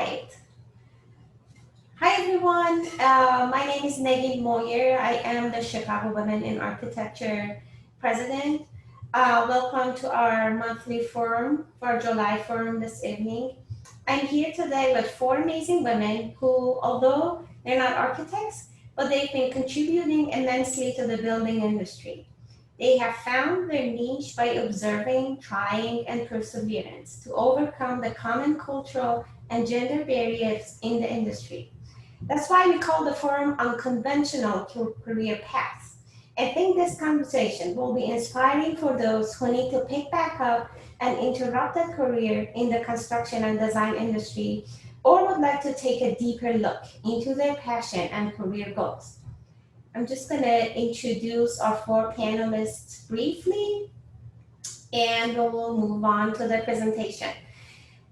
right. Hi, everyone. My name is Megan Moyer. I am the Chicago Women in Architecture president. Welcome to our monthly forum, for July forum this evening. I'm here today with four amazing women who, although they're not architects, but they've been contributing immensely to the building industry. They have found their niche by observing, trying, and perseverance to overcome the common cultural and gender barriers in the industry. That's why we call the forum Unconventional Career Paths. I think this conversation will be inspiring for those who need to pick back up an interrupted career in the construction and design industry or would like to take a deeper look into their passion and career goals. I'm just going to introduce our four panelists briefly and we'll move on to the presentation.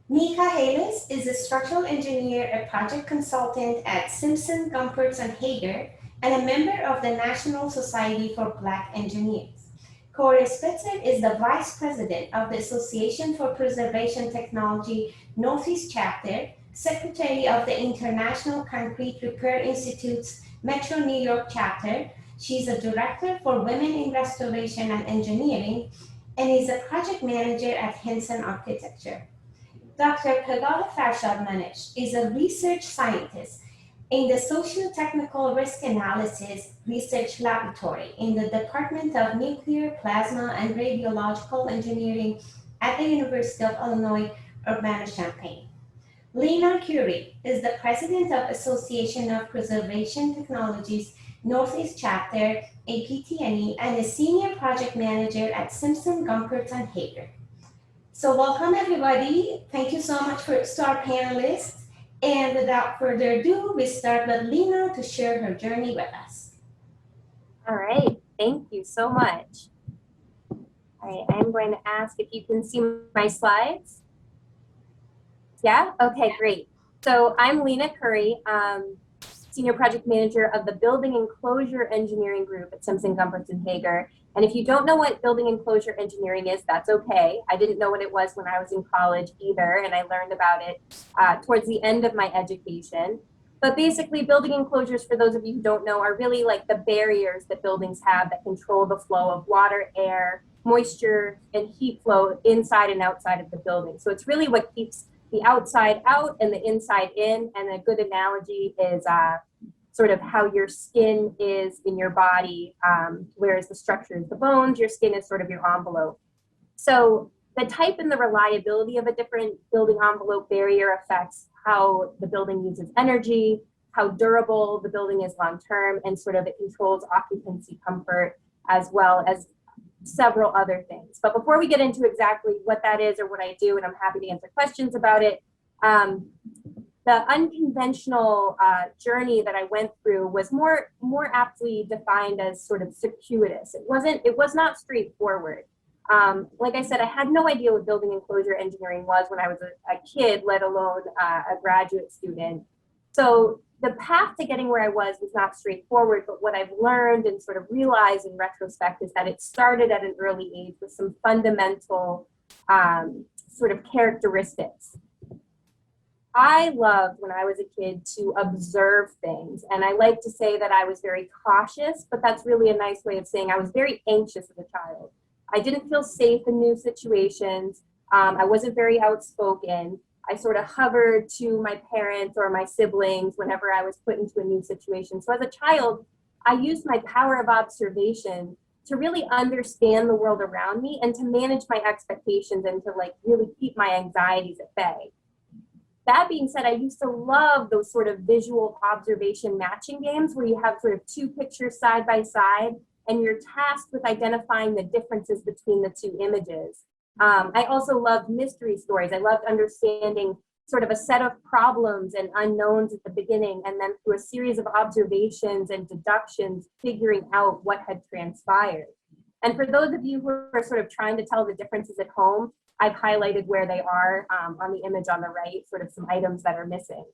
Nika Hayles is a structural engineer and project consultant at Simpson, Gumpertz, and Hager, and a member of the National Society for Black Engineers. Corey Spitzer is the vice president of the Association for Preservation Technology Northeast Chapter, secretary of the International Concrete Repair Institute's Metro New York chapter. She's a director for Women in Restoration and Engineering, and is a project manager at Henson Architecture. Dr. Pagala Farshad Manish is a research scientist in the Socio-Technical Risk Analysis Research Laboratory in the Department of Nuclear, Plasma, and Radiological Engineering at the University of Illinois Urbana-Champaign. Lena Curie is the president of Association of Preservation Technologies Northeast Chapter, APTNE, and a senior project manager at Simpson, Gumpertz, and Hager. So welcome everybody. Thank you so much to our panelists. And without further ado, we start with Lena to share her journey with us. All right, thank you so much. All right, I'm going to ask if you can see my slides. Yeah, okay, great. So I'm Lena Curry, Senior Project Manager of the Building Enclosure Engineering Group at Simpson, Gumpertz, and Hager. And if you don't know what building enclosure engineering is, that's okay. I didn't know what it was when I was in college either, and I learned about it towards the end of my education. But basically, building enclosures, for those of you who don't know, are really like the barriers that buildings have that control the flow of water, air, moisture, and heat flow inside and outside of the building. So it's really what keeps the outside out and the inside in. And a good analogy is sort of how your skin is in your body, whereas the structure is the bones, your skin is sort of your envelope. So the type and the reliability of a different building envelope barrier affects how the building uses energy, how durable the building is long-term, and sort of it controls occupancy comfort as well as several other things. But before we get into exactly what that is or what I do, and I'm happy to answer questions about it, the unconventional journey that I went through was more aptly defined as sort of circuitous. It was not straightforward. Like I said, I had no idea what building enclosure engineering was when I was a kid, let alone a graduate student. So the path to getting where I was not straightforward, but what I've learned and sort of realized in retrospect is that it started at an early age with some fundamental sort of characteristics. I loved when I was a kid to observe things, and I like to say that I was very cautious, but that's really a nice way of saying I was very anxious as a child. I didn't feel safe in new situations. I wasn't very outspoken. I sort of hovered to my parents or my siblings whenever I was put into a new situation. So as a child, I used my power of observation to really understand the world around me and to manage my expectations and to like really keep my anxieties at bay. That being said, I used to love those sort of visual observation matching games where you have sort of two pictures side by side and you're tasked with identifying the differences between the two images. I also loved mystery stories. I loved understanding sort of a set of problems and unknowns at the beginning, and then through a series of observations and deductions, figuring out what had transpired. And for those of you who are sort of trying to tell the differences at home, I've highlighted where they are on the image on the right, sort of some items that are missing.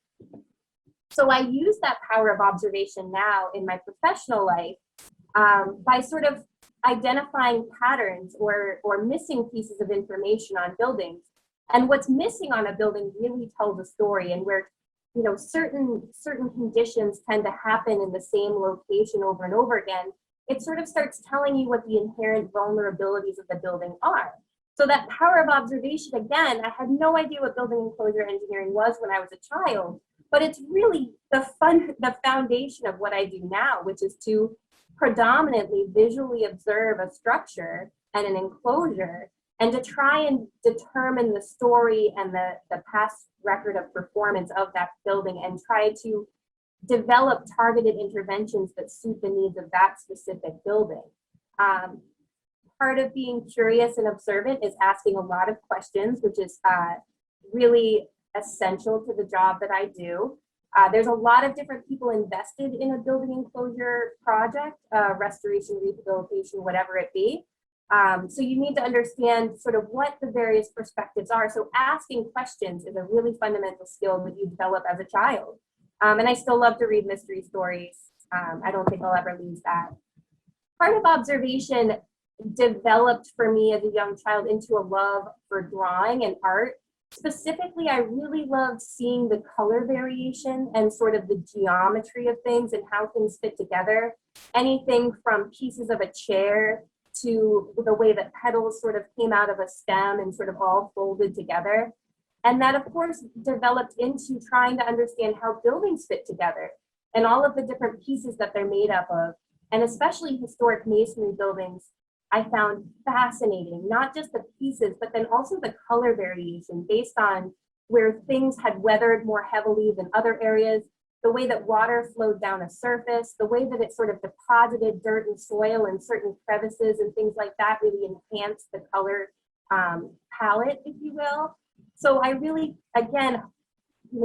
So I use that power of observation now in my professional life by sort of identifying patterns or missing pieces of information on buildings And what's missing on a building really tells a story, and where certain conditions tend to happen in the same location over and over again, it sort of starts telling you what the inherent vulnerabilities of the building are. So that power of observation, again, I had no idea what building enclosure engineering was when I was a child, but it's really the foundation of what I do now, which is to predominantly visually observe a structure and an enclosure, and to try and determine the story and the past record of performance of that building, and try to develop targeted interventions that suit the needs of that specific building. Part of being curious and observant is asking a lot of questions, which is really essential to the job that I do. There's a lot of different people invested in a building enclosure project, restoration, rehabilitation, whatever it be. So you need to understand sort of what the various perspectives are. So asking questions is a really fundamental skill that you develop as a child. And I still love to read mystery stories. I don't think I'll ever lose that. Part of observation developed for me as a young child into a love for drawing and art. Specifically, I really loved seeing the color variation and sort of the geometry of things and how things fit together. Anything from pieces of a chair to the way that petals sort of came out of a stem and sort of all folded together. And that, of course, developed into trying to understand how buildings fit together and all of the different pieces that they're made up of. And especially historic masonry buildings, I found fascinating, not just the pieces, but then also the color variation based on where things had weathered more heavily than other areas, the way that water flowed down a surface, the way that it sort of deposited dirt and soil in certain crevices and things like that really enhanced the color palette, if you will. So I really, again,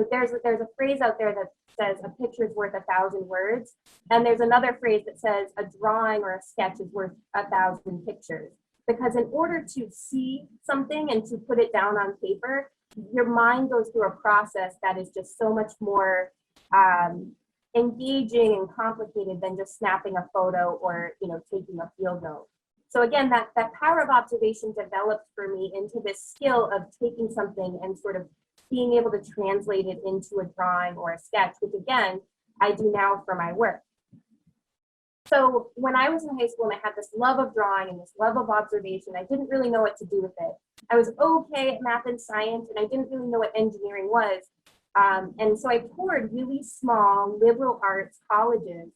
there's a phrase out there that says a picture is worth 1,000 words. And there's another phrase that says a drawing or a sketch is worth 1,000 pictures. Because in order to see something and to put it down on paper, your mind goes through a process that is just so much more engaging and complicated than just snapping a photo or taking a field note. So again, that power of observation developed for me into this skill of taking something and sort of being able to translate it into a drawing or a sketch, which again, I do now for my work. So when I was in high school and I had this love of drawing and this love of observation, I didn't really know what to do with it. I was okay at math and science, and I didn't really know what engineering was. And so I toured really small liberal arts colleges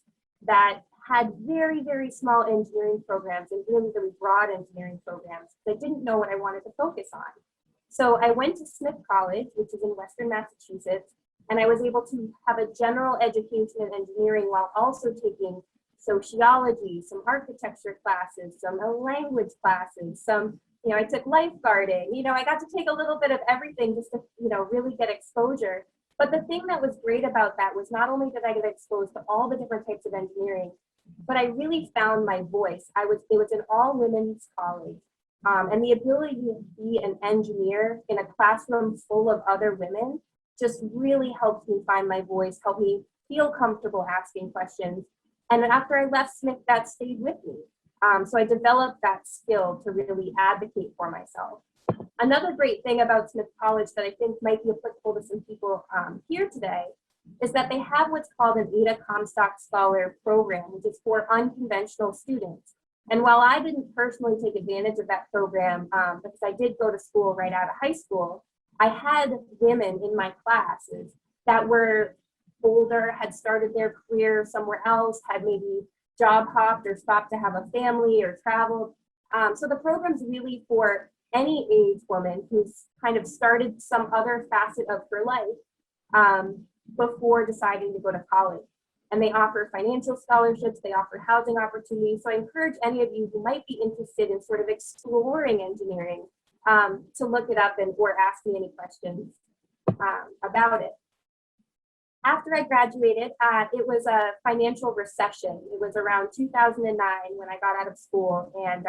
that had very, very small engineering programs and really, really broad engineering programs. I didn't know what I wanted to focus on. So I went to Smith College, which is in Western Massachusetts, and I was able to have a general education in engineering while also taking sociology, some architecture classes, some language classes, I took lifeguarding. I got to take a little bit of everything just to, really get exposure. But the thing that was great about that was not only did I get exposed to all the different types of engineering, but I really found my voice. It was an all women's college. And the ability to be an engineer in a classroom full of other women just really helped me find my voice, helped me feel comfortable asking questions. And after I left Smith, that stayed with me. So I developed that skill to really advocate for myself. Another great thing about Smith College that I think might be applicable to some people here today is that they have what's called an Ada Comstock Scholar Program, which is for unconventional students. And while I didn't personally take advantage of that program, because I did go to school right out of high school, I had women in my classes that were older, had started their career somewhere else, had maybe job hopped or stopped to have a family or traveled. So the program's really for any age woman who's kind of started some other facet of her life before deciding to go to college. And they offer financial scholarships, they offer housing opportunities. So I encourage any of you who might be interested in sort of exploring engineering to look it up or ask me any questions about it. After I graduated, it was a financial recession. It was around 2009 when I got out of school, and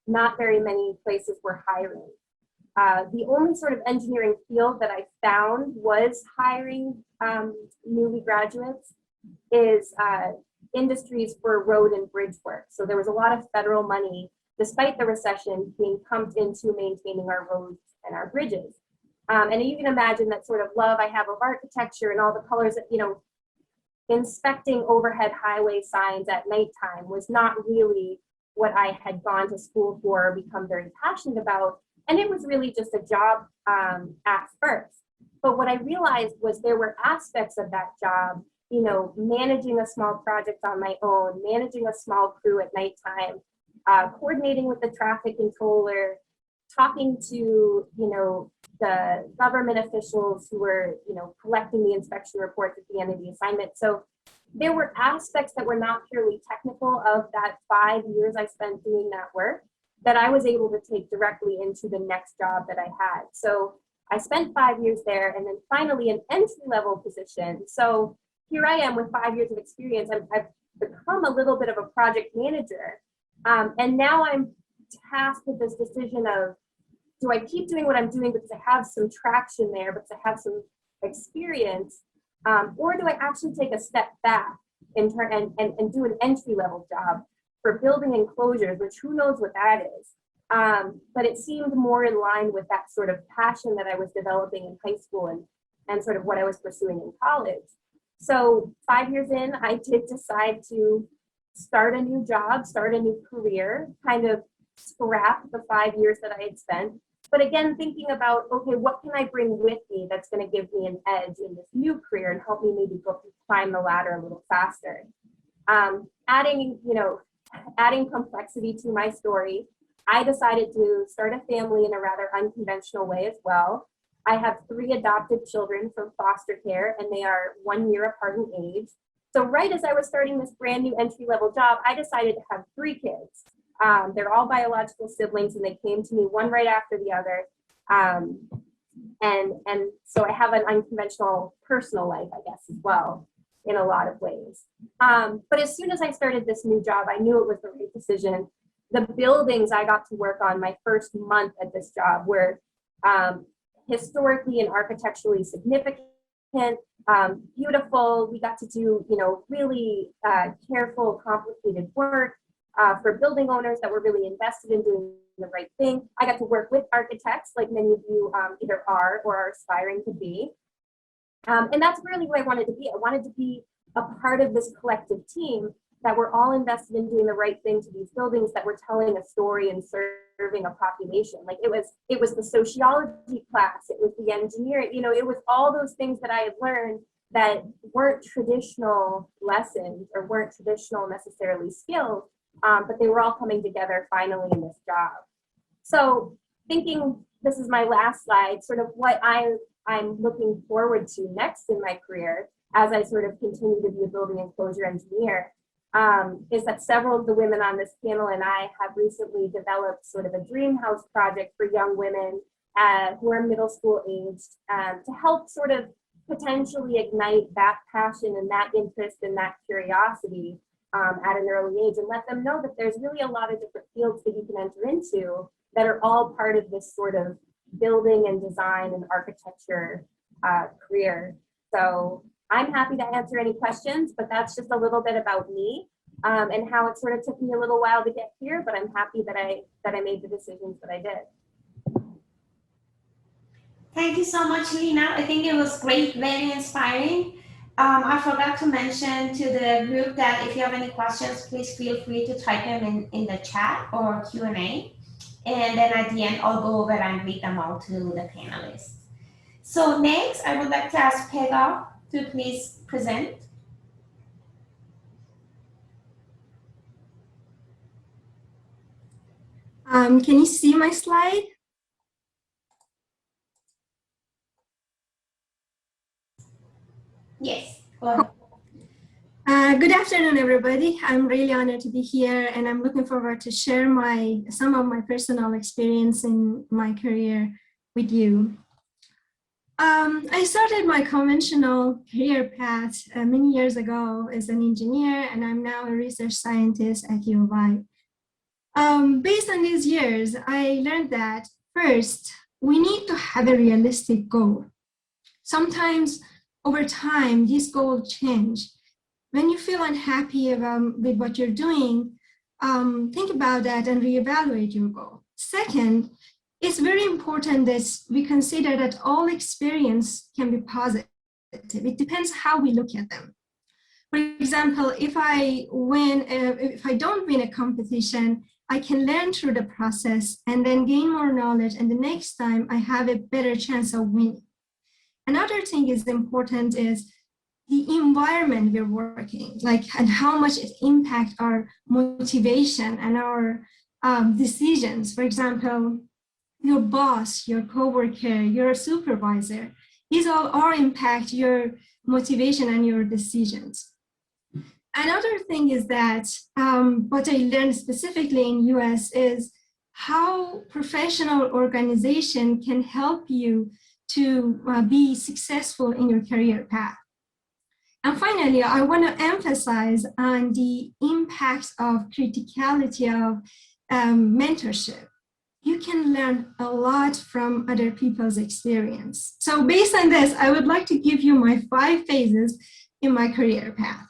not very many places were hiring. The only sort of engineering field that I found was hiring newly graduates is industries for road and bridge work. So there was a lot of federal money, despite the recession, being pumped into maintaining our roads and our bridges. And you can imagine that sort of love I have of architecture and all the colors that, inspecting overhead highway signs at nighttime was not really what I had gone to school for or become very passionate about. And it was really just a job at first. But what I realized was there were aspects of that job, managing a small project on my own, managing a small crew at nighttime, coordinating with the traffic controller, talking to, the government officials who were, collecting the inspection reports at the end of the assignment. So there were aspects that were not purely technical of that 5 years I spent doing that work that I was able to take directly into the next job that I had. So I spent 5 years there, and then finally an entry-level position. So here I am with 5 years of experience. I've become a little bit of a project manager. And now I'm tasked with this decision of, do I keep doing what I'm doing because I have some traction there, because I have some experience, or do I actually take a step back and do an entry-level job for building enclosures, which who knows what that is. But it seemed more in line with that sort of passion that I was developing in high school and sort of what I was pursuing in college. So 5 years in, I did decide to start a new job, start a new career, kind of scrap the 5 years that I had spent. But again, thinking about, okay, what can I bring with me that's going to give me an edge in this new career and help me maybe climb the ladder a little faster. Adding complexity to my story, I decided to start a family in a rather unconventional way as well. I have 3 adopted children from foster care, and they are 1 year apart in age. So right as I was starting this brand new entry-level job, I decided to have 3 kids. They're all biological siblings, and they came to me one right after the other. And so I have an unconventional personal life, I guess, as well, in a lot of ways. But as soon as I started this new job, I knew it was the right decision. The buildings I got to work on my first month at this job were historically and architecturally significant, beautiful. We got to do, really careful, complicated work for building owners that were really invested in doing the right thing. I got to work with architects, like many of you either are or are aspiring to be. And that's really what I wanted to be. I wanted to be a part of this collective team that were all invested in doing the right thing to these buildings that were telling a story and serving a population. Like it was the sociology class, it was the engineering, it was all those things that I had learned that weren't traditional lessons or weren't traditional necessarily skills, but they were all coming together finally in this job. So thinking this is my last slide, sort of what I'm looking forward to next in my career as I sort of continue to be a building enclosure engineer, is that several of the women on this panel and I have recently developed sort of a dream house project for young women who are middle school aged to help sort of potentially ignite that passion and that interest and that curiosity at an early age, and let them know that there's really a lot of different fields that you can enter into that are all part of this sort of building and design and architecture career. So I'm happy to answer any questions, but that's just a little bit about me and how it sort of took me a little while to get here, but I'm happy that I made the decisions that I did. Thank you so much, Lena. I think it was great, very inspiring. I forgot to mention to the group that if you have any questions, please feel free to type them in the chat or Q&A. And then at the end, I'll go over and read them all to the panelists. So next, I would like to ask Pega to please present. Can you see my slide? Yes, go ahead. Good afternoon, everybody. I'm really honored to be here, and I'm looking forward to share some of my personal experience in my career with you. I started my conventional career path many years ago as an engineer, and I'm now a research scientist at CWA. Based on these years, I learned that first, we need to have a realistic goal. Sometimes over time, these goals change. When you feel unhappy with what you're doing, think about that and reevaluate your goal. Second, it's very important that we consider that all experience can be positive. It depends how we look at them. For example, if I don't win a competition, I can learn through the process and then gain more knowledge, and the next time I have a better chance of winning. Another thing is important is the environment we're working, like, and how much it impacts our motivation and our decisions. For example, your boss, your coworker, your supervisor, these all impact your motivation and your decisions. Another thing is that what I learned specifically in US is how professional organization can help you to be successful in your career path. And finally, I want to emphasize on the impact of criticality of mentorship. You can learn a lot from other people's experience. So based on this, I would like to give you my 5 phases in my career path.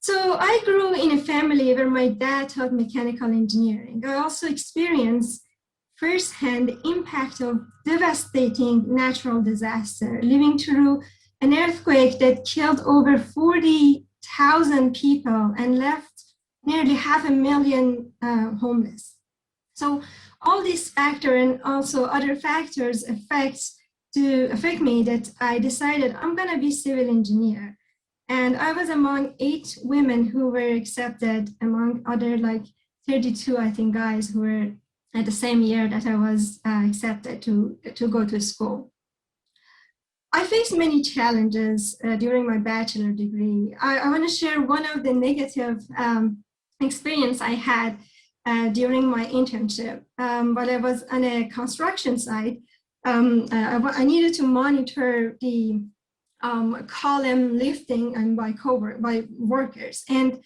So I grew in a family where my dad taught mechanical engineering. I also experienced firsthand the impact of devastating natural disaster, living through an earthquake that killed over 40,000 people and left nearly 500,000 homeless. So all these factors and also other factors affect me that I decided I'm gonna be civil engineer. And I was among 8 women who were accepted, among other like 32, I think, guys who were at the same year that I was accepted to go to school. I faced many challenges during my bachelor degree. I want to share one of the negative experience I had during my internship. While I was on a construction site, I needed to monitor the column lifting and by workers, and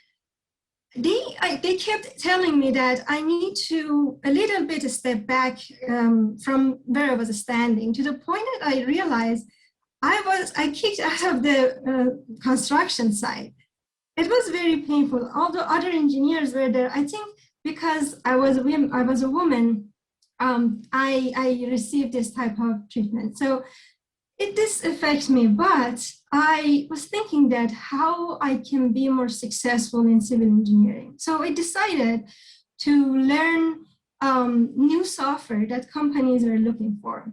they kept telling me that I need to a little bit step back from where I was standing, to the point that I realized I kicked out of the construction site. It was very painful. Although other engineers were there, I think because I was a woman, I received this type of treatment. So this affects me, but I was thinking that how I can be more successful in civil engineering. So I decided to learn new software that companies were looking for.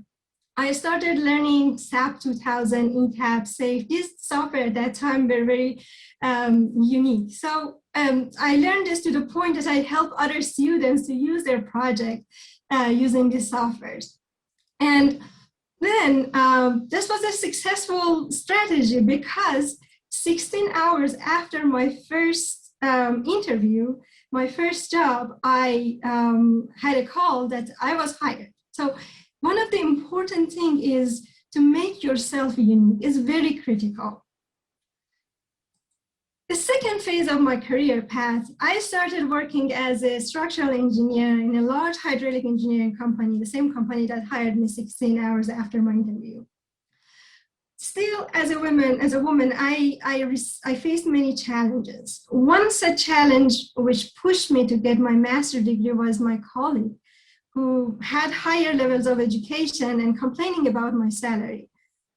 I started learning SAP 2000, ETAP, SAFE. These software at that time were very unique. So I learned this to the point that I help other students to use their project using these softwares. And then this was a successful strategy, because 16 hours after my first interview, my first job, I had a call that I was hired. So one of the important things is to make yourself unique. It's very critical. The second phase of my career path, I started working as a structural engineer in a large hydraulic engineering company, the same company that hired me 16 hours after my interview. Still, as a woman, I faced many challenges. One such challenge which pushed me to get my master's degree was my colleague, who had higher levels of education and complaining about my salary.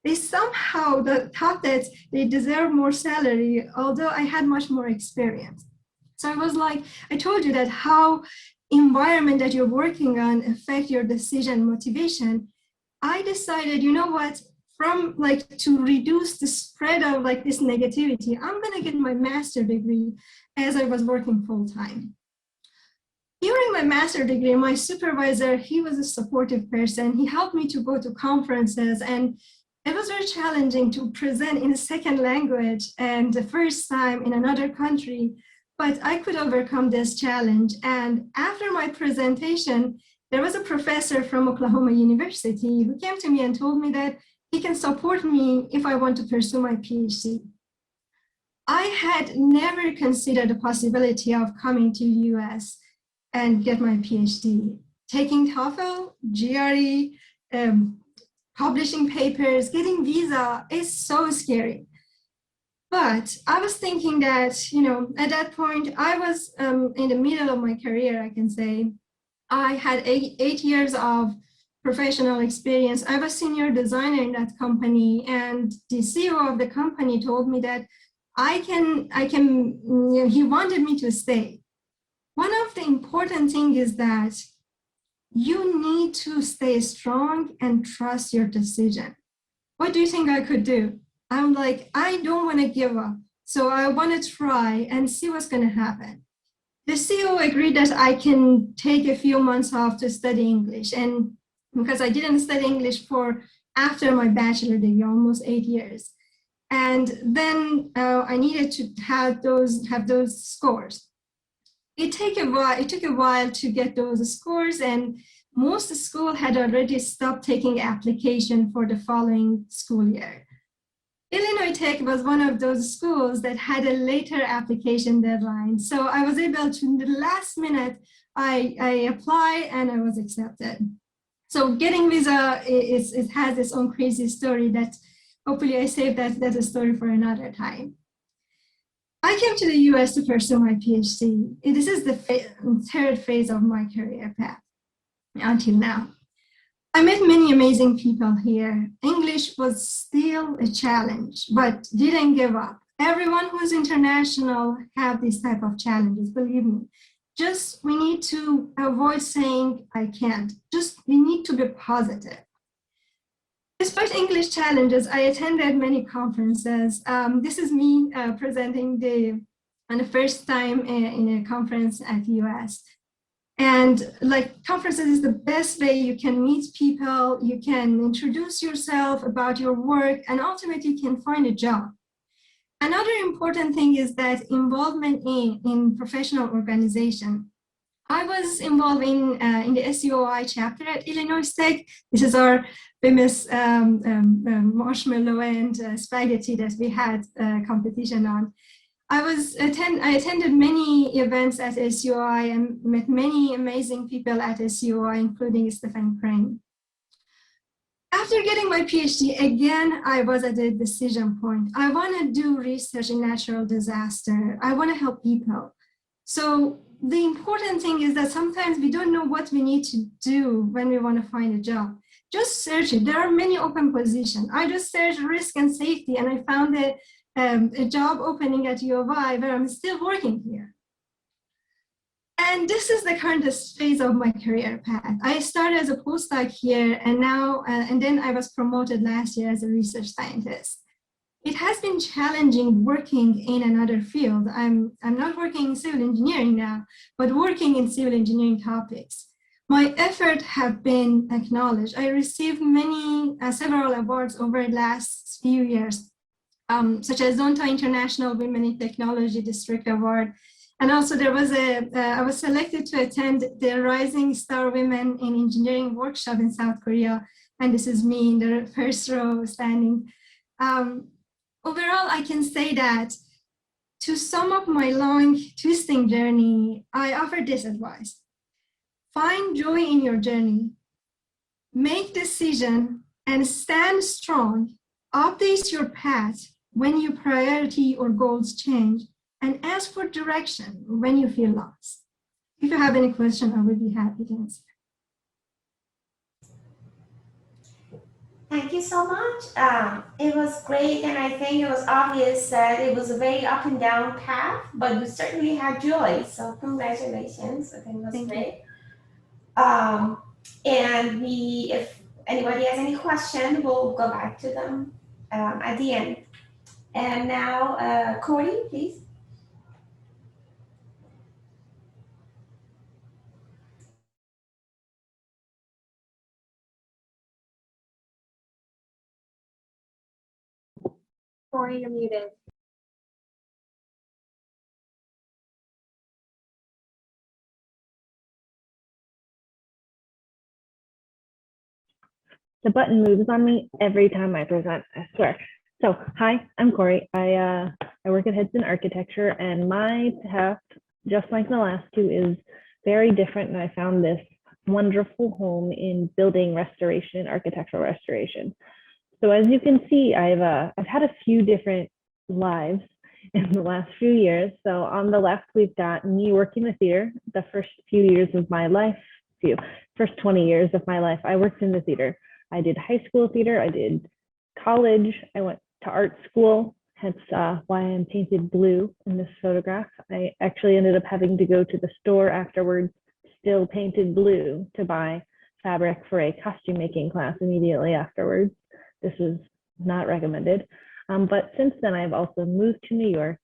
They somehow thought that they deserve more salary, although I had much more experience. So I was like, I told you that how environment that you're working on affect your decision motivation. I decided, you know what, from to reduce the spread of this negativity, I'm gonna get my master's degree as I was working full time. During my master's degree, my supervisor, he was a supportive person. He helped me to go to conferences, and it was very challenging to present in a second language and the first time in another country, but I could overcome this challenge. And after my presentation, there was a professor from Oklahoma University who came to me and told me that he can support me if I want to pursue my PhD. I had never considered the possibility of coming to the US and get my PhD. Taking TOEFL, GRE, publishing papers, getting visa is so scary. But I was thinking that, at that point, I was in the middle of my career, I can say. I had 8 years of professional experience. I was senior designer in that company, and the CEO of the company told me that he wanted me to stay. One of the important things is that you need to stay strong and trust your decision. What do you think I could do? I'm like, I don't want to give up. So I want to try and see what's going to happen. The CEO agreed that I can take a few months off to study English. And because I didn't study English for after my bachelor degree, almost 8 years. And then I needed to have those scores. It took a while to get those scores, and most school had already stopped taking application for the following school year. Illinois Tech was one of those schools that had a later application deadline. So I was able to, in the last minute, I applied and I was accepted. So getting visa it has its own crazy story that hopefully I save that story for another time. I came to the US to pursue my PhD. This is the third phase of my career path until now. I met many amazing people here. English was still a challenge, but didn't give up. Everyone who's international have these type of challenges, believe me. Just we need to avoid saying I can't. Just we need to be positive. Despite English challenges, I attended many conferences. This is me presenting on the first time in a conference at the US. And like conferences is the best way you can meet people, you can introduce yourself about your work, and ultimately you can find a job. Another important thing is that involvement in professional organization. I was involved in the CWA chapter at Illinois Tech. This is our famous marshmallow and spaghetti that we had competition on. I attended many events at SUI and met many amazing people at SUI, including Stephen Crane. After getting my PhD, again, I was at a decision point. I want to do research in natural disaster. I want to help people. So the important thing is that sometimes we don't know what we need to do when we want to find a job. Just search it. There are many open positions. I just searched risk and safety, and I found a job opening at U of I where I'm still working here. And this is the current phase of my career path. I started as a postdoc here, and now, and then I was promoted last year as a research scientist. It has been challenging working in another field. I'm not working in civil engineering now, but working in civil engineering topics. My efforts have been acknowledged. I received several awards over the last few years, such as Zonta International Women in Technology District Award. And also there was I was selected to attend the Rising Star Women in Engineering workshop in South Korea. And this is me in the first row standing. Overall, I can say that to sum up my long twisting journey, I offer this advice. Find joy in your journey, make decision, and stand strong. Update your path when your priority or goals change, and ask for direction when you feel lost. If you have any question, I will be happy to answer. Thank you so much. It was great, and I think it was obvious that it was a very up and down path, but you certainly had joy. So congratulations. I think it was Thank great. And if anybody has any question, we'll go back to them at the end. And now, Corey, please. Corey, you're muted. The button moves on me every time I present, I swear. So, hi, I'm Corey. I work at Hudson Architecture, and my path, just like the last two, is very different. And I found this wonderful home in building restoration, architectural restoration. So, as you can see, I've had a few different lives in the last few years. So, on the left, we've got me working the theater. The first few years of my life first 20 years of my life, I worked in the theater. I did high school theater, I did college, I went to art school, hence why I'm painted blue in this photograph. I actually ended up having to go to the store afterwards, still painted blue, to buy fabric for a costume making class immediately afterwards. This was not recommended. But since then, I've also moved to New York,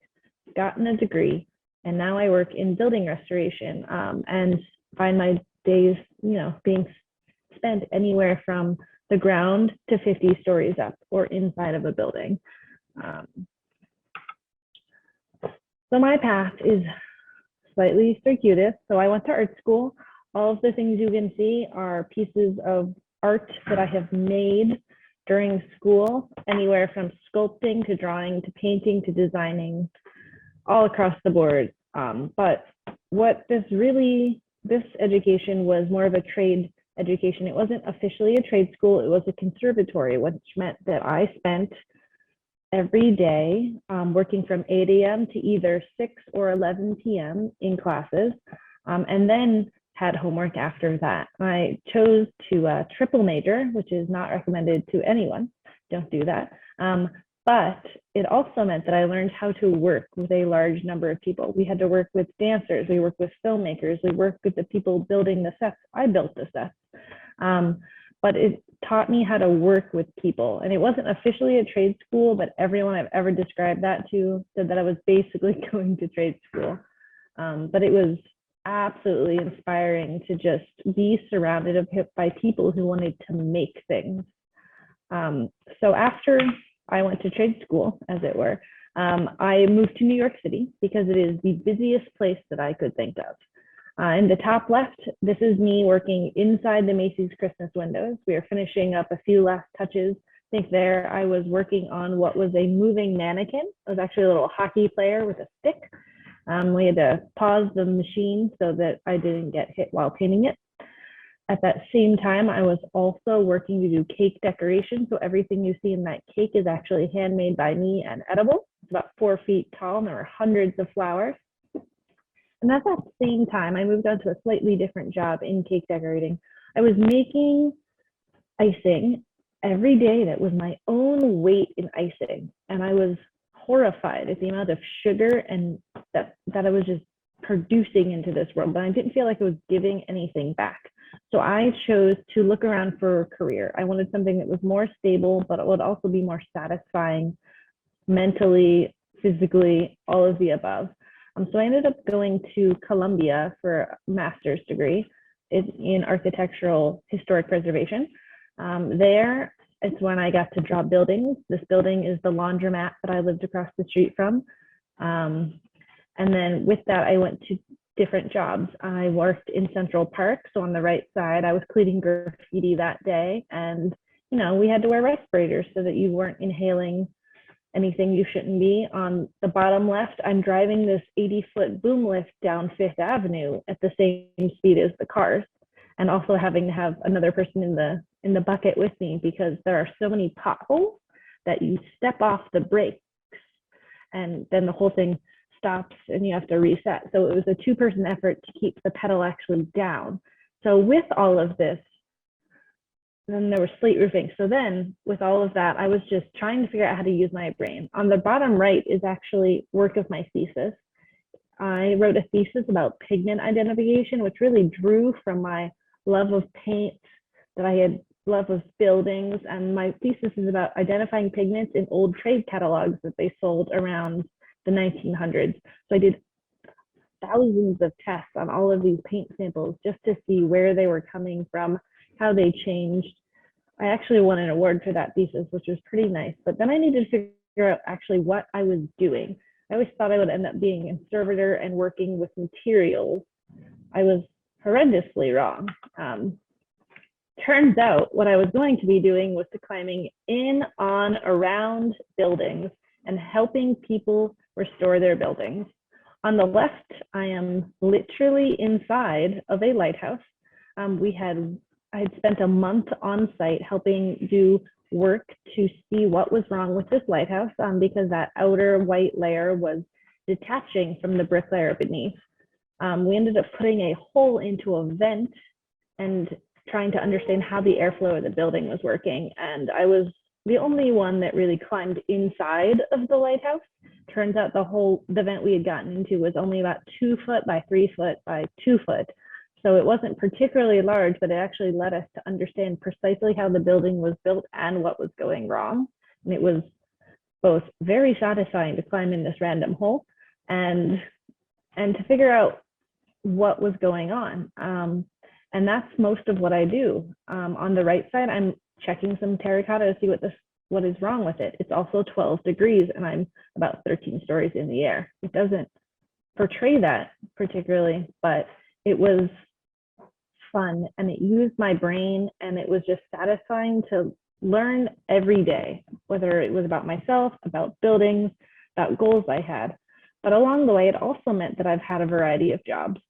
gotten a degree, and now I work in building restoration and find my days, being spent anywhere from the ground to 50 stories up or inside of a building. So my path is slightly circuitous. So I went to art school. All of the things you can see are pieces of art that I have made during school, anywhere from sculpting to drawing to painting to designing, all across the board. But what this education was more of a trade education. It wasn't officially a trade school, it was a conservatory, which meant that I spent every day working from 8 a.m. to either 6 or 11 p.m. in classes, and then had homework after that. I chose to triple major, which is not recommended to anyone. Don't do that. But it also meant that I learned how to work with a large number of people. We had to work with dancers, we worked with filmmakers, we worked with the people building the sets. I built the sets. But it taught me how to work with people. And it wasn't officially a trade school, but everyone I've ever described that to said that I was basically going to trade school. But it was absolutely inspiring to just be surrounded by people who wanted to make things. So after I went to trade school, as it were, I moved to New York City because it is the busiest place that I could think of. In the top left, this is me working inside the Macy's Christmas windows. We are finishing up a few last touches. I think there I was working on what was a moving mannequin. It was actually a little hockey player with a stick. We had to pause the machine so that I didn't get hit while painting it. At that same time, I was also working to do cake decoration. So everything you see in that cake is actually handmade by me and edible. It's about 4 feet tall and there were hundreds of flowers. And at that same time, I moved on to a slightly different job in cake decorating. I was making icing every day that was my own weight in icing. And I was horrified at the amount of sugar and that I was just producing into this world, but I didn't feel like I was giving anything back. So I chose to look around for a career. I wanted something that was more stable, but it would also be more satisfying mentally, physically, all of the above. So I ended up going to Columbia for a master's degree in architectural historic preservation. There, it's when I got to draw buildings. This building is the laundromat that I lived across the street from. And then with that, I went to different jobs. I worked in Central Park. So on the right side, I was cleaning graffiti that day. And, we had to wear respirators so that you weren't inhaling anything you shouldn't be. On the bottom left, I'm driving this 80-foot boom lift down Fifth Avenue at the same speed as the cars, and also having to have another person in the bucket with me because there are so many potholes that you step off the brakes and then the whole thing stops and you have to reset. So it was a 2-person effort to keep the pedal actually down. So with all of this, then there was slate roofing. So then with all of that, I was just trying to figure out how to use my brain. On the bottom right is actually work of my thesis. I wrote a thesis about pigment identification, which really drew from my love of paint, that I had love of buildings. And my thesis is about identifying pigments in old trade catalogs that they sold around the 1900s. So I did thousands of tests on all of these paint samples just to see where they were coming from, how they changed. I actually won an award for that thesis, which was pretty nice. But then I needed to figure out actually what I was doing. I always thought I would end up being a conservator and working with materials. I was horrendously wrong. Turns out what I was going to be doing was climbing in, on, around buildings and helping people restore their buildings. On the left, I am literally inside of a lighthouse. I had spent a month on site helping do work to see what was wrong with this lighthouse because that outer white layer was detaching from the brick layer beneath. We ended up putting a hole into a vent and trying to understand how the airflow of the building was working. And I was the only one that really climbed inside of the lighthouse. Turns out the vent we had gotten into was only about 2 foot by 3 foot by 2 foot. So it wasn't particularly large, but it actually led us to understand precisely how the building was built and what was going wrong. And it was both very satisfying to climb in this random hole and to figure out what was going on. And that's most of what I do. On the right side, I'm checking some terracotta to see what is wrong with it. It's also 12 degrees and I'm about 13 stories in the air. It doesn't portray that particularly, but it was fun and it used my brain, and it was just satisfying to learn every day, whether it was about myself, about buildings, about goals I had. But along the way, it also meant that I've had a variety of jobs.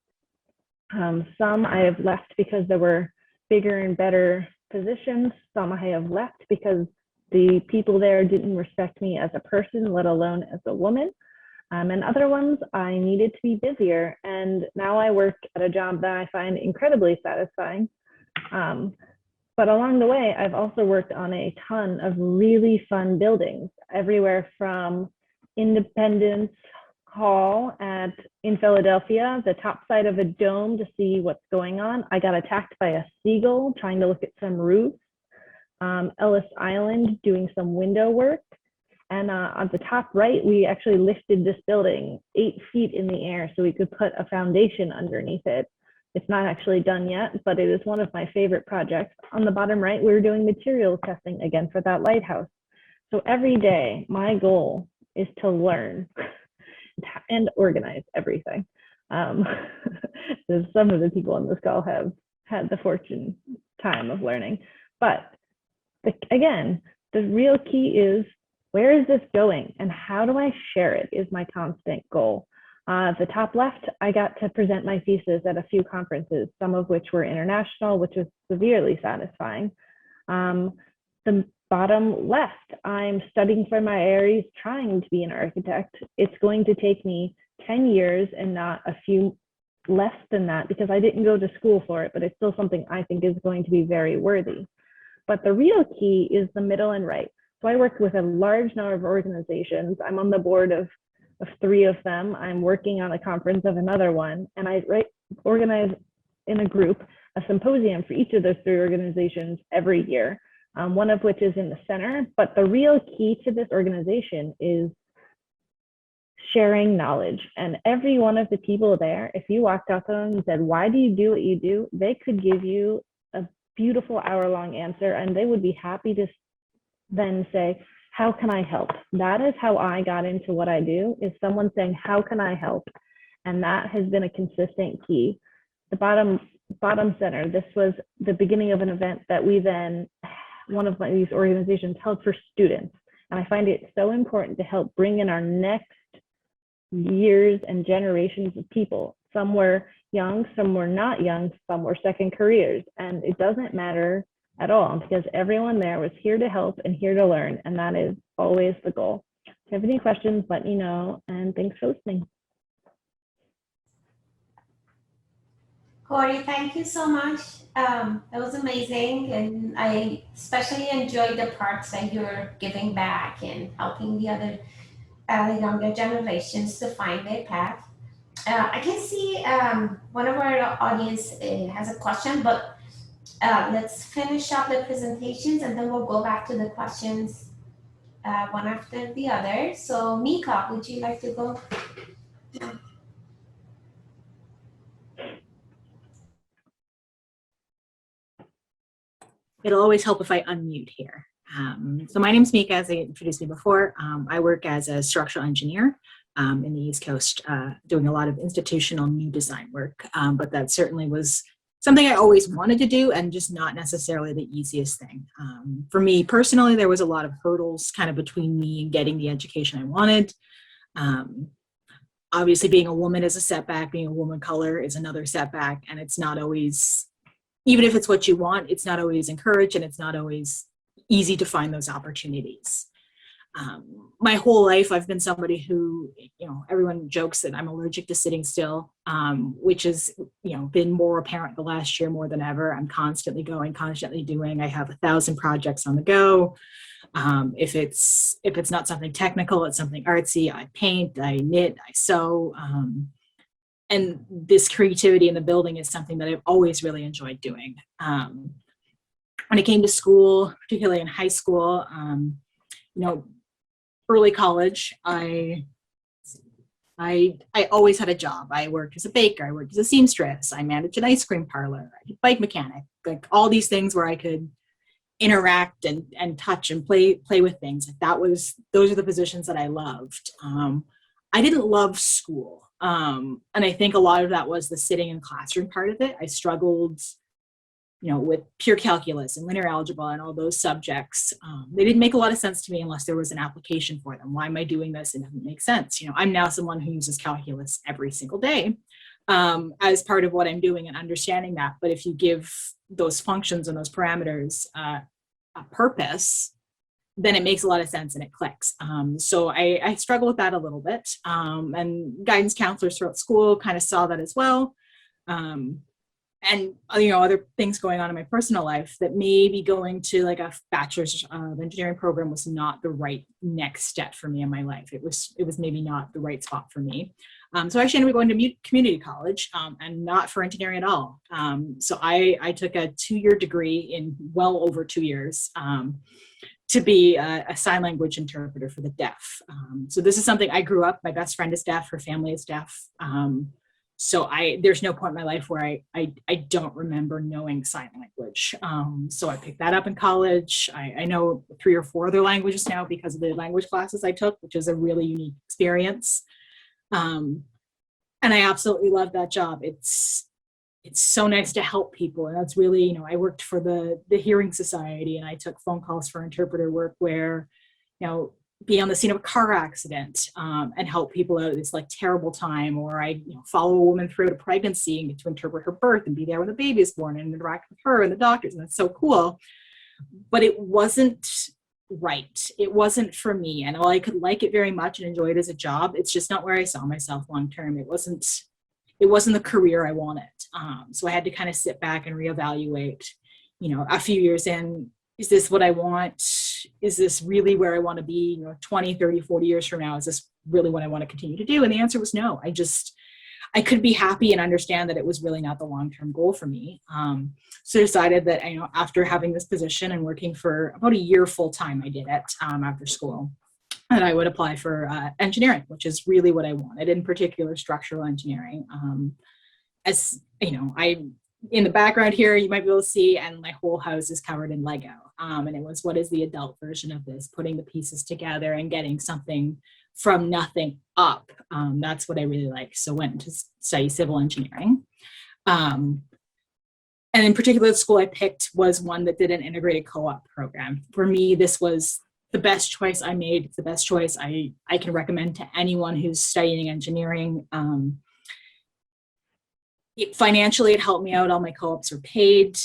Some I have left because there were bigger and better positions. Some I have left because the people there didn't respect me as a person, let alone as a woman. And other ones I needed to be busier. And now I work at a job that I find incredibly satisfying. But along the way, I've also worked on a ton of really fun buildings, everywhere from Independence Hall in Philadelphia, the top side of a dome to see what's going on. I got attacked by a seagull trying to look at some roofs. Ellis Island doing some window work. And on the top right, we actually lifted this building 8 feet in the air so we could put a foundation underneath it. It's not actually done yet, but it is one of my favorite projects. On the bottom right, we were doing materials testing again for that lighthouse. So every day, my goal is to learn and organize everything. So some of the people on this call have had the fortune time of learning. But again, the real key is, where is this going and how do I share it is my constant goal. At the top left, I got to present my thesis at a few conferences, some of which were international, which was severely satisfying. The bottom left, I'm studying for my ARES, trying to be an architect. It's going to take me 10 years and not a few less than that because I didn't go to school for it, but it's still something I think is going to be very worthy. But the real key is the middle and right. So I work with a large number of organizations. I'm on the board of 3 of them. I'm working on a conference of another one, and I organize in a group a symposium for each of those 3 organizations every year, one of which is in the center. But the real key to this organization is sharing knowledge. And every one of the people there, if you walked up to them and said, why do you do what you do? They could give you a beautiful hour-long answer, and they would be happy to then say, how can I help? That is how I got into what I do, is someone saying, how can I help? And that has been a consistent key. The bottom center, this was the beginning of an event that we then, one of these organizations held for students. And I find it so important to help bring in our next years and generations of people. Some were young, some were not young, some were second careers. And it doesn't matter at all, because everyone there was here to help and here to learn, and that is always the goal. If you have any questions, let me know, and thanks for listening. Corey, thank you so much. That was amazing, and I especially enjoyed the parts that you're giving back and helping the other younger generations to find their path. I can see one of our audience has a question, but let's finish up the presentations and then we'll go back to the questions one after the other. So Mika, would you like to go? It'll always help if I unmute here. So my name's Mika, as they introduced me before. I work as a structural engineer in the East Coast, doing a lot of institutional new design work, but that certainly was something I always wanted to do and just not necessarily the easiest thing. For me personally, there was a lot of hurdles kind of between me and getting the education I wanted. Obviously being a woman is a setback, being a woman of color is another setback, and it's not always, even if it's what you want, it's not always encouraged and it's not always easy to find those opportunities. My whole life, I've been somebody who, everyone jokes that I'm allergic to sitting still, which has, been more apparent the last year more than ever. I'm constantly going, constantly doing. I have 1,000 projects on the go. If it's not something technical, it's something artsy. I paint, I knit, I sew. And this creativity in the building is something that I've always really enjoyed doing. When I came to school, particularly in high school, early college, I always had a job. I worked as a baker, I worked as a seamstress, I managed an ice cream parlor, I did bike mechanic, like all these things where I could interact and touch and play with things. Those are the positions that I loved. I didn't love school. And I think a lot of that was the sitting in classroom part of it. I struggled, with pure calculus and linear algebra and all those subjects. They didn't make a lot of sense to me unless there was an application for them. Why am I doing this? It doesn't make sense. I'm now someone who uses calculus every single day as part of what I'm doing and understanding that. But if you give those functions and those parameters a purpose, then it makes a lot of sense and it clicks. So I struggle with that a little bit. And guidance counselors throughout school kind of saw that as well. And other things going on in my personal life, that maybe going to like a bachelor's of engineering program was not the right next step for me in my life. It was maybe not the right spot for me. So I actually ended up going to community college and not for engineering at all. So I took a 2-year degree in well over 2 years to be a sign language interpreter for the deaf. So this is something I grew up, my best friend is deaf, her family is deaf. So there's no point in my life where I don't remember knowing sign language. So I picked that up in college. I know 3 or 4 other languages now because of the language classes I took, which is a really unique experience. And I absolutely love that job. It's so nice to help people. And that's really, I worked for the Hearing Society, and I took phone calls for interpreter work where, be on the scene of a car accident and help people out at this like terrible time, or I follow a woman through a pregnancy and get to interpret her birth and be there when the baby is born and interact with her and the doctors, and that's so cool. But it wasn't right. It wasn't for me, and while I could like it very much and enjoy it as a job, it's just not where I saw myself long term. It wasn't the career I wanted. So I had to kind of sit back and reevaluate, a few years in, is this what I want? Is this really where I want to be, 20, 30, 40 years from now? Is this really what I want to continue to do? And the answer was no. I could be happy and understand that it was really not the long-term goal for me. So I decided that, after having this position and working for about a year full-time, I did it after school, that I would apply for engineering, which is really what I wanted, in particular structural engineering. As in the background here, you might be able to see, and my whole house is covered in Lego. And it was, what is the adult version of this? Putting the pieces together and getting something from nothing up. That's what I really like. So went to study civil engineering. And in particular, the school I picked was one that did an integrated co-op program. For me, this was the best choice I made. It's the best choice I can recommend to anyone who's studying engineering. Financially, it helped me out. All my co-ops were paid.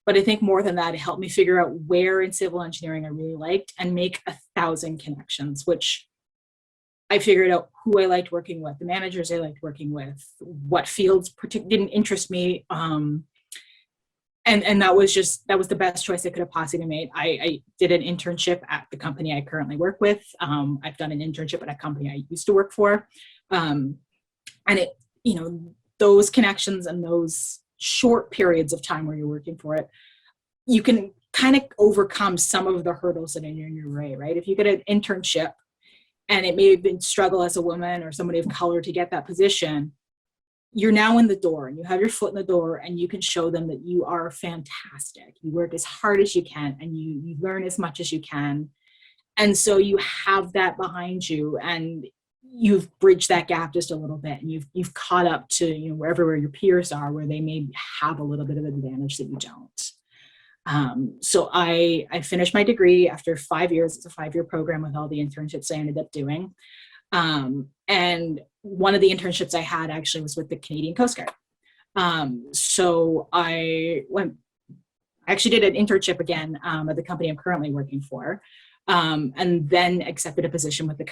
But I think more than that, it helped me figure out where in civil engineering I really liked and make 1,000 connections, which I figured out who I liked working with, the managers I liked working with, what fields didn't interest me. And that was the best choice I could have possibly made. I did an internship at the company I currently work with. I've done an internship at a company I used to work for. And it, those connections and those short periods of time where you're working for it, you can kind of overcome some of the hurdles that are in your way, right? If you get an internship and it may have been struggle as a woman or somebody of color to get that position, you're now in the door and you have your foot in the door and you can show them that you are fantastic. You work as hard as you can and you learn as much as you can. And so you have that behind you and you've bridged that gap just a little bit and you've caught up to, wherever your peers are, where they may have a little bit of advantage that you don't. So I finished my degree after 5 years. It's a 5-year program with all the internships I ended up doing. And one of the internships I had actually was with the Canadian Coast Guard. So I actually did an internship again at the company I'm currently working for. and then accepted a position with the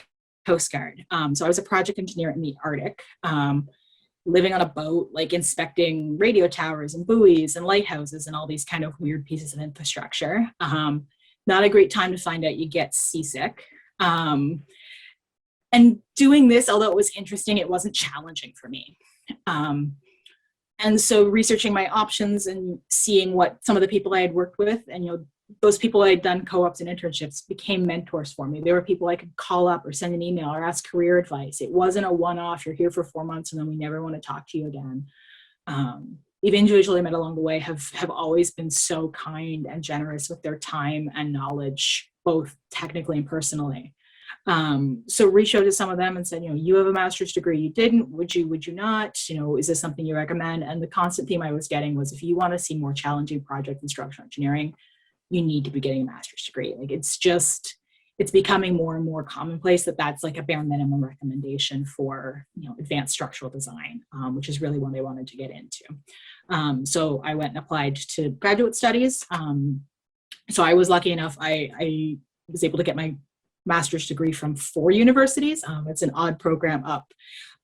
Coast Guard. So I was a project engineer in the Arctic, living on a boat, like inspecting radio towers and buoys and lighthouses and all these kind of weird pieces of infrastructure. Not a great time to find out you get seasick. And doing this, although it was interesting, it wasn't challenging for me. And so researching my options and seeing what some of the people I had worked with, and those people I had done co-ops and internships became mentors for me. They were people I could call up or send an email or ask career advice. It wasn't a one-off, you're here for 4 months and then we never want to talk to you again. The individuals I met along the way have always been so kind and generous with their time and knowledge, both technically and personally. So reached out to some of them and said, you have a master's degree, you didn't, would you not, is this something you recommend? And the constant theme I was getting was, if you want to see more challenging project and structural engineering, you need to be getting a master's degree. Like, it's becoming more and more commonplace that that's like a bare minimum recommendation for, advanced structural design, which is really what I wanted to get into. So I went and applied to graduate studies. So I was lucky enough, I was able to get my master's degree from 4 universities. It's an odd program up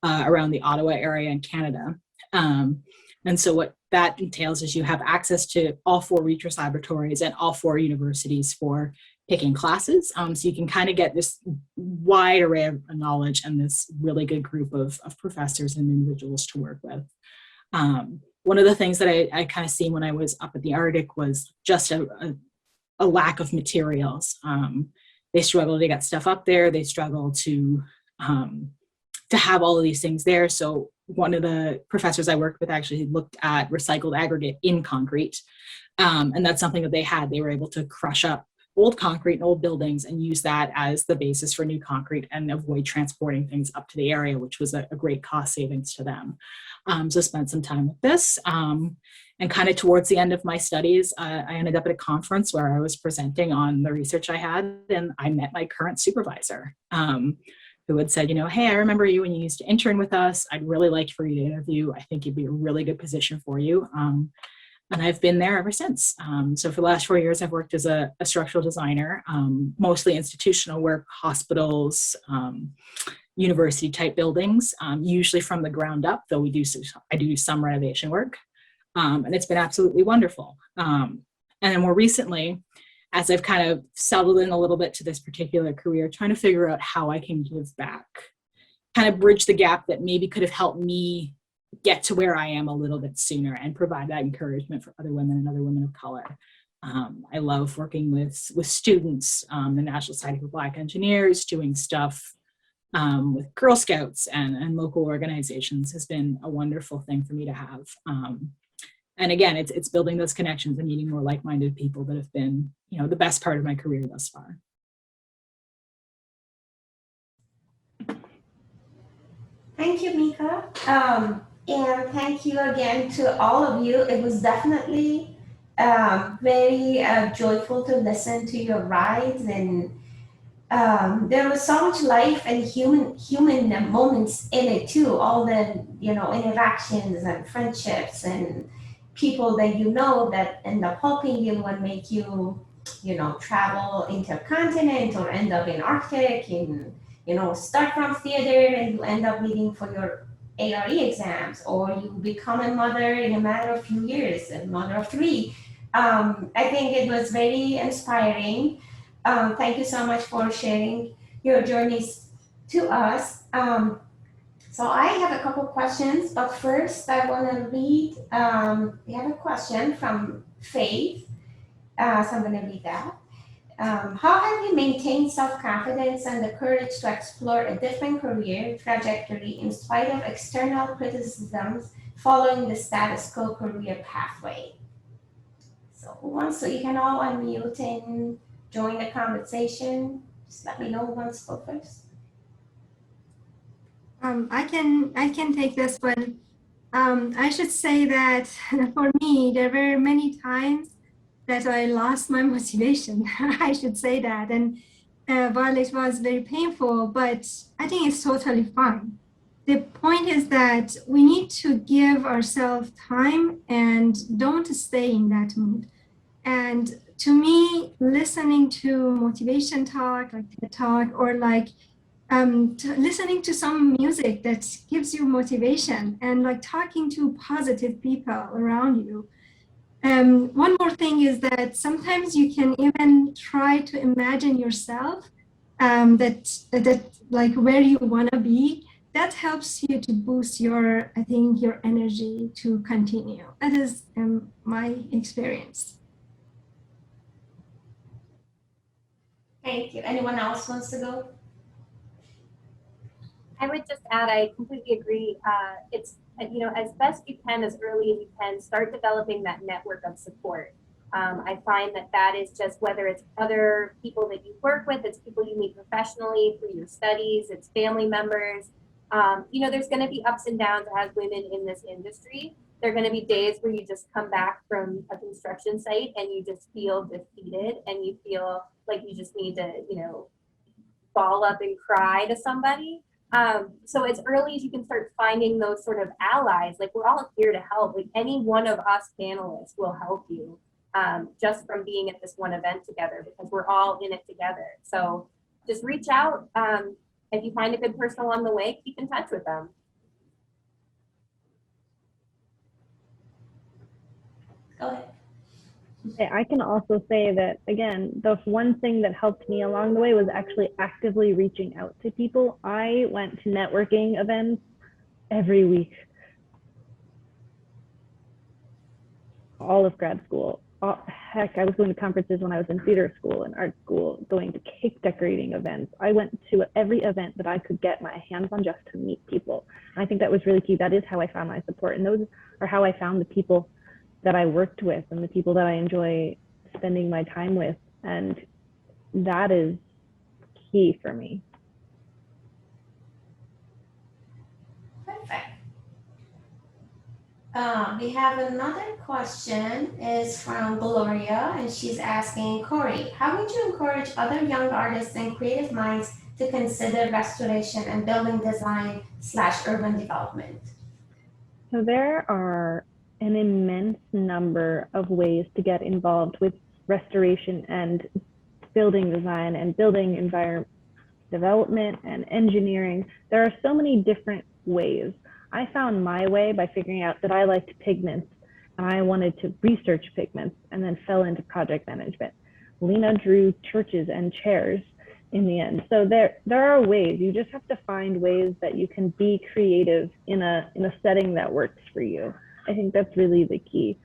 around the Ottawa area in Canada. And so what that entails is you have access to all 4 research laboratories and all 4 universities for picking classes. So you can kind of get this wide array of knowledge and this really good group of professors and individuals to work with. One of the things that I kind of seen when I was up at the Arctic was just a lack of materials. They struggle to get stuff up there. They struggle to have all of these things there. So one of the professors I worked with actually looked at recycled aggregate in concrete. And that's something that they had. They were able to crush up old concrete and old buildings and use that as the basis for new concrete and avoid transporting things up to the area, which was a great cost savings to them. So spent some time with this. And kind of towards the end of my studies, I ended up at a conference where I was presenting on the research I had, and I met my current supervisor, who had said, hey, I remember you when you used to intern with us. I'd really like for you to interview. I think it'd be a really good position for you. And I've been there ever since. So for the last 4 years, I've worked as a structural designer, mostly institutional work, hospitals, university type buildings, usually from the ground up, though I do some renovation work. And it's been absolutely wonderful. And then more recently, as I've kind of settled in a little bit to this particular career, trying to figure out how I can give back, kind of bridge the gap that maybe could have helped me get to where I am a little bit sooner and provide that encouragement for other women and other women of color. I love working with students, the National Society for Black Engineers, doing stuff with Girl Scouts and local organizations has been a wonderful thing for me to have. And again, it's building those connections and meeting more like-minded people that have been, the best part of my career thus far. Thank you, Mika. And thank you again to all of you. It was definitely very joyful to listen to your rides, and there was so much life and human moments in it too. All the interactions and friendships and people that that end up helping you and make you travel intercontinent or end up in Arctic and start from theater and you end up meeting for your ARE exams, or you become a mother in a matter of few years, a mother of 3. I think it was very inspiring. Thank you so much for sharing your journeys to us. So I have a couple questions, but first I want to read, we have a question from Faith, so I'm going to read that. How have you maintained self-confidence and the courage to explore a different career trajectory in spite of external criticisms following the status quo career pathway? So you can all unmute and join the conversation. Just let me know who wants to go first. I can take this one. I should say that for me, there were many times that I lost my motivation. I should say that. And while it was very painful, but I think it's totally fine. The point is that we need to give ourselves time and don't stay in that mood. And to me, listening to motivation talk, like TED Talk, or like listening to some music that gives you motivation, and like talking to positive people around you. One more thing is that sometimes you can even try to imagine yourself that like where you want to be. That helps you to boost your, I think, your energy to continue. That is my experience. Thank you. Anyone else wants to go? I would just add, I completely agree. It's, you know, as best you can, as early as you can, start developing that network of support. I find that that is just, whether it's other people that you work with, it's people you meet professionally through your studies, it's family members. You know, there's going to be ups and downs as women in this industry. There are going to be days where you just come back from a construction site and you just feel defeated and you feel like you just need to, you know, ball up and cry to somebody. So as early as you can start finding those sort of allies, like we're all here to help. Like any one of us panelists will help you, just from being at this one event together, because we're all in it together. So just reach out. If you find a good person along the way, keep in touch with them. Go ahead. Okay, I can also say that, again, the one thing that helped me along the way was actually actively reaching out to people. I went to networking events every week, all of grad school. Oh, heck, I was going to conferences when I was in theater school and art school, going to cake decorating events. I went to every event that I could get my hands on just to meet people. And I think that was really key. That is how I found my support. And those are how I found the people that I worked with and the people that I enjoy spending my time with. And that is key for me. Perfect. We have another question, is from Gloria, and she's asking, Corey, how would you encourage other young artists and creative minds to consider restoration and building design / urban development? So there are an immense number of ways to get involved with restoration and building design and building environment development and engineering. There are so many different ways. I found my way by figuring out that I liked pigments and I wanted to research pigments, and then fell into project management. Lena drew churches and chairs in the end. So there are ways. You just have to find ways that you can be creative in a setting that works for you. I think that's really the key.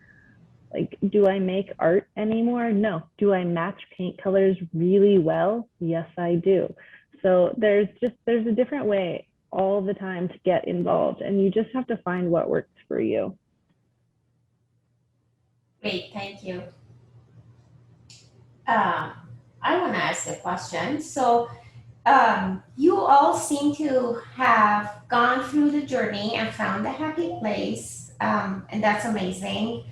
Like, do I make art anymore? No. Do I match paint colors really well? Yes, I do. So there's a different way all the time to get involved, and you just have to find what works for you. Great, thank you. I want to ask a question. So you all seem to have gone through the journey and found a happy place, and that's amazing.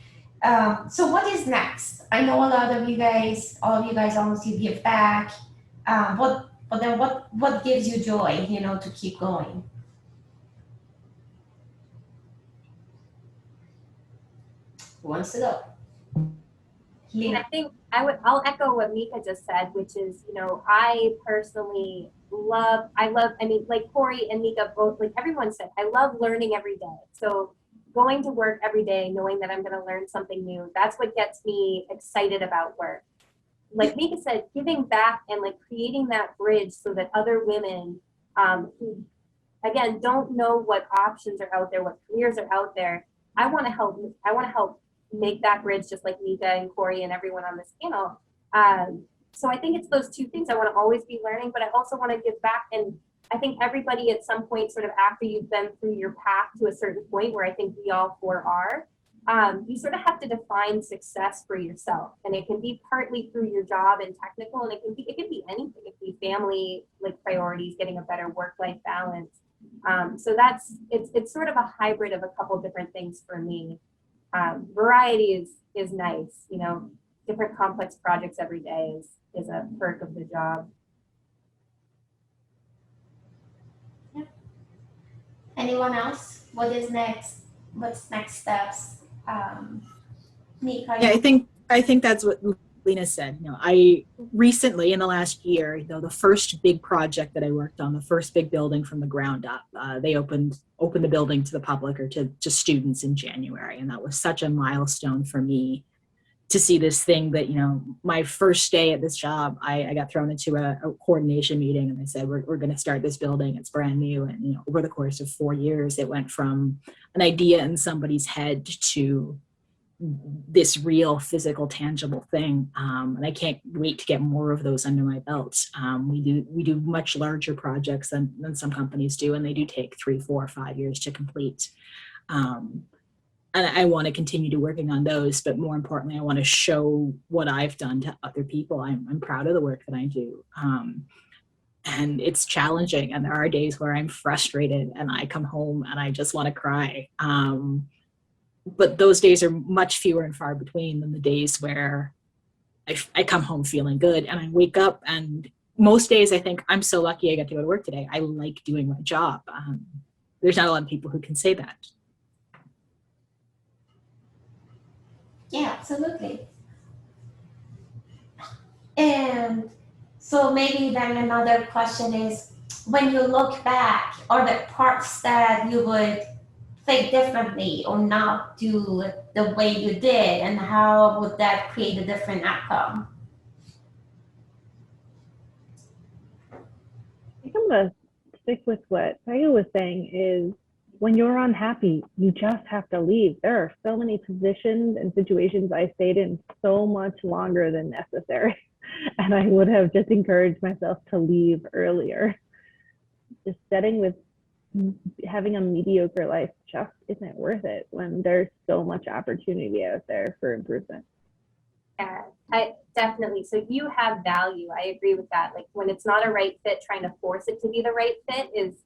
So what is next? I know a lot of you guys, all of you guys almost you give back. But then what gives you joy, you know, to keep going? Who wants to go? And I think I'll echo what Mika just said, which is, you know, I personally love, I mean, like Corey and Mika both, like everyone said, I love learning every day. So going to work every day, knowing that I'm going to learn something new, that's what gets me excited about work. Like Mika said, giving back and like creating that bridge so that other women who, again, don't know what options are out there, what careers are out there, I want to help make that bridge, just like Mika and Corey and everyone on this panel. So I think it's those two things. I want to always be learning, but I also want to give back. And I think everybody at some point, sort of after you've been through your path to a certain point, where I think we all four are, you sort of have to define success for yourself. And it can be partly through your job and technical, and it can be anything. It can be family, like priorities, getting a better work-life balance. So it's sort of a hybrid of a couple different things for me. Variety is nice, you know, different complex projects every day is a perk of the job. Yeah. Anyone else? What is next? What's next steps? Mika? Yeah, I think that's what Lena said, I recently in the last year, the first big project that I worked on, the first big building from the ground up, they opened the building to the public or to students in January. And that was such a milestone for me to see this thing that, my first day at this job, I got thrown into a coordination meeting and they said, we're going to start this building. It's brand new. And, over the course of 4 years, it went from an idea in somebody's head to this real physical tangible thing. And I can't wait to get more of those under my belt. We do much larger projects than some companies do, and they do take 3, 4, 5 years to complete. And I want to continue to working on those, but more importantly, I want to show what I've done to other people. I'm proud of the work that I do. And it's challenging. And there are days where I'm frustrated and I come home and I just want to cry. But those days are much fewer and far between than the days where I come home feeling good and I wake up, and most days I think I'm so lucky I got to go to work today. I like doing my job. There's not a lot of people who can say that. Yeah, absolutely. And so maybe then another question is, when you look back, are there parts that you would think differently or not do the way you did, and how would that create a different outcome? I think I'm gonna stick with what Sayu was saying is when you're unhappy, you just have to leave. There are so many positions and situations I stayed in so much longer than necessary. And I would have just encouraged myself to leave earlier. Just setting with having a mediocre life just isn't worth it when there's so much opportunity out there for improvement. Yeah, I definitely. So you have value. I agree with that. Like when it's not a right fit, trying to force it to be the right fit is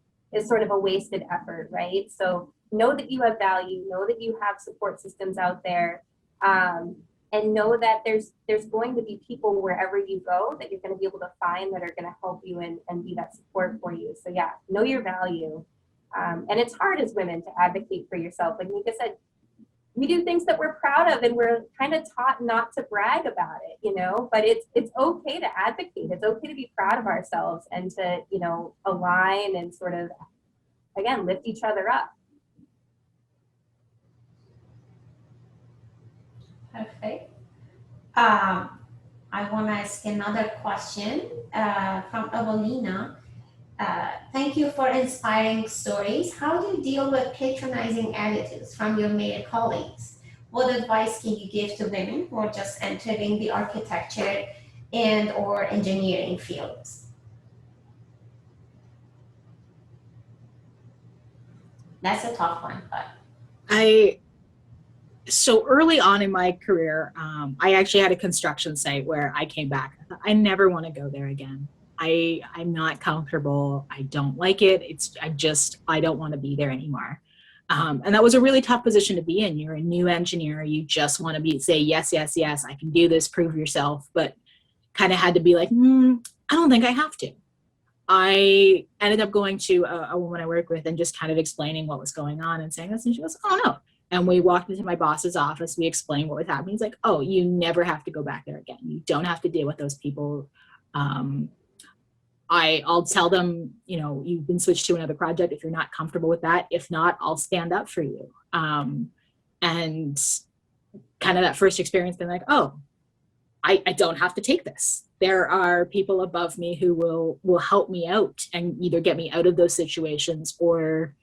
sort of a wasted effort, right? So know that you have value, know that you have support systems out there, and know that there's going to be people wherever you go that you're going to be able to find that are going to help you and be that support for you. So yeah, know your value. And it's hard as women to advocate for yourself. Like Nika said, we do things that we're proud of and we're kind of taught not to brag about it, but it's okay to advocate. It's okay to be proud of ourselves and to, align and sort of, again, lift each other up. Perfect. I want to ask another question from Evelina. Thank you for inspiring stories. How do you deal with patronizing attitudes from your male colleagues? What advice can you give to women who are just entering the architecture and or engineering fields? That's a tough one, but. So early on in my career, I actually had a construction site where I came back. I thought, I never want to go there again. I'm not comfortable. I don't like it. I don't want to be there anymore. And that was a really tough position to be in. You're a new engineer. You just want to say, yes, yes, yes, I can do this, prove yourself, but kind of had to be like, I don't think I have to. I ended up going to a woman I work with and just kind of explaining what was going on and saying this. And she goes, oh no. And we walked into my boss's office. We explained what was happening. He's like, oh, you never have to go back there again. You don't have to deal with those people. I'll tell them, you've been switched to another project if you're not comfortable with that. If not, I'll stand up for you. And kind of that first experience been like, oh, I don't have to take this. There are people above me who will help me out and either get me out of those situations or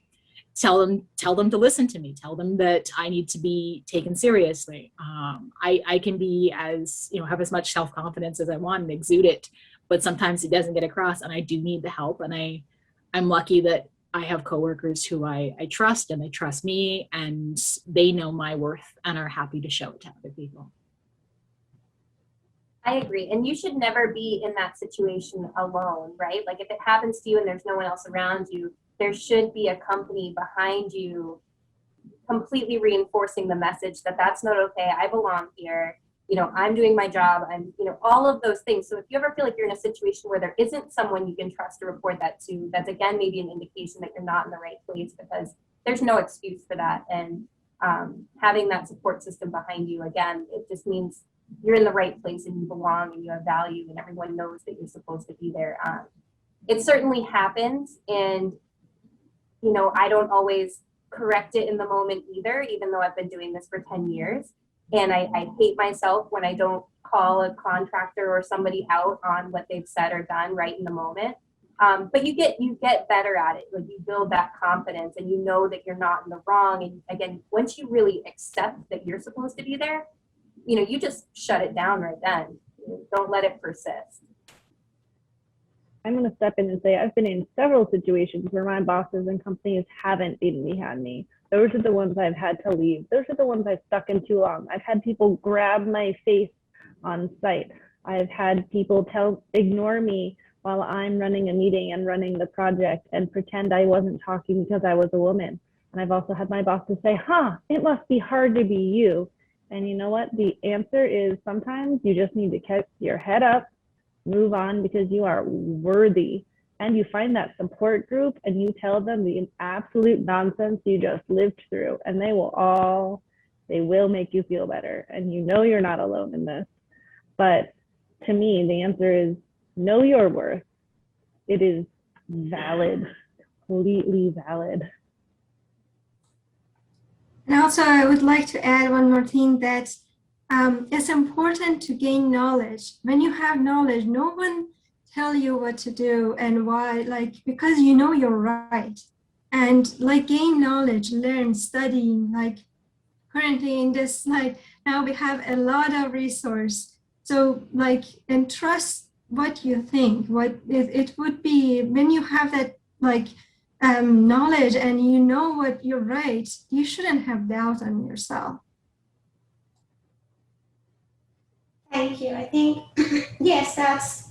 tell them to listen to me, tell them that I need to be taken seriously. I can be have as much self-confidence as I want and exude it, but sometimes it doesn't get across and I do need the help. And I'm lucky that I have coworkers who I trust and they trust me and they know my worth and are happy to show it to other people. I agree. And you should never be in that situation alone, right? Like if it happens to you and there's no one else around you, there should be a company behind you completely reinforcing the message that that's not okay. I belong here. I'm doing my job. I'm, all of those things. So if you ever feel like you're in a situation where there isn't someone you can trust to report that to, that's again, maybe an indication that you're not in the right place because there's no excuse for that. And having that support system behind you, again, it just means you're in the right place and you belong and you have value and everyone knows that you're supposed to be there. It certainly happens, and you know, I don't always correct it in the moment either, even though I've been doing this for 10 years. And I hate myself when I don't call a contractor or somebody out on what they've said or done right in the moment. But you get better at it. Like, you build that confidence and you know that you're not in the wrong. And again, once you really accept that you're supposed to be there, you know, you just shut it down right then. Don't let it persist. I'm going to step in and say I've been in several situations where my bosses and companies haven't been behind me. Those are the ones I've had to leave. Those are the ones I've stuck in too long. I've had people grab my face on site. I've had people ignore me while I'm running a meeting and running the project and pretend I wasn't talking because I was a woman. And I've also had my bosses say, it must be hard to be you. And you know what? The answer is sometimes you just need to keep your head up, move on, because you are worthy. And you find that support group and you tell them the absolute nonsense you just lived through, and they will make you feel better. And you know you're not alone in this. But to me, the answer is know your worth. It is valid, completely valid. And also, I would like to add one more thing, that it's important to gain knowledge. When you have knowledge, no one tell you what to do and why, like, because you know you're right. And like, gain knowledge, learn, study. Like, currently in this, like, now we have a lot of resource. So like, and trust what you think. What it would be when you have that, like, knowledge and you know what you're right, you shouldn't have doubt on yourself. Thank you. I think, yes, that's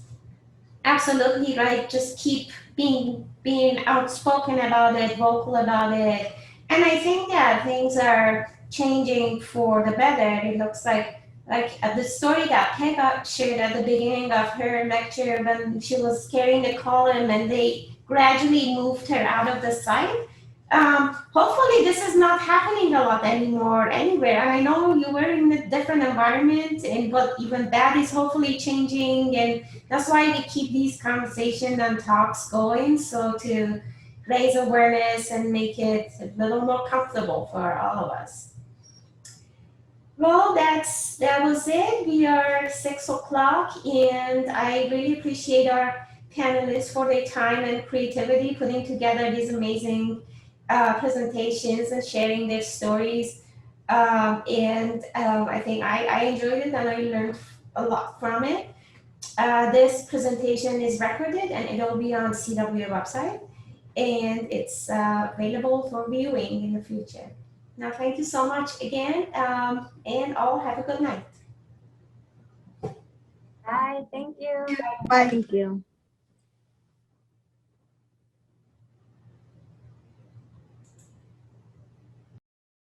absolutely right. Just keep being outspoken about it, vocal about it. And I think that things are changing for the better. It looks like the story that Pega shared at the beginning of her lecture, when she was carrying the column and they gradually moved her out of the site. Hopefully this is not happening a lot anymore anywhere. And I know you were in a different environment, and but even that is hopefully changing. And that's why we keep these conversations and talks going, so to raise awareness and make it a little more comfortable for all of us. Well, that was it. We are 6 o'clock, and I really appreciate our panelists for their time and creativity putting together these amazing presentations and sharing their stories. I think I enjoyed it and I learned a lot from it. This presentation is recorded and it will be on CWA website, and it's available for viewing in the future. Now, thank you so much again, and all have a good night. Bye. Thank you. Bye. Thank you.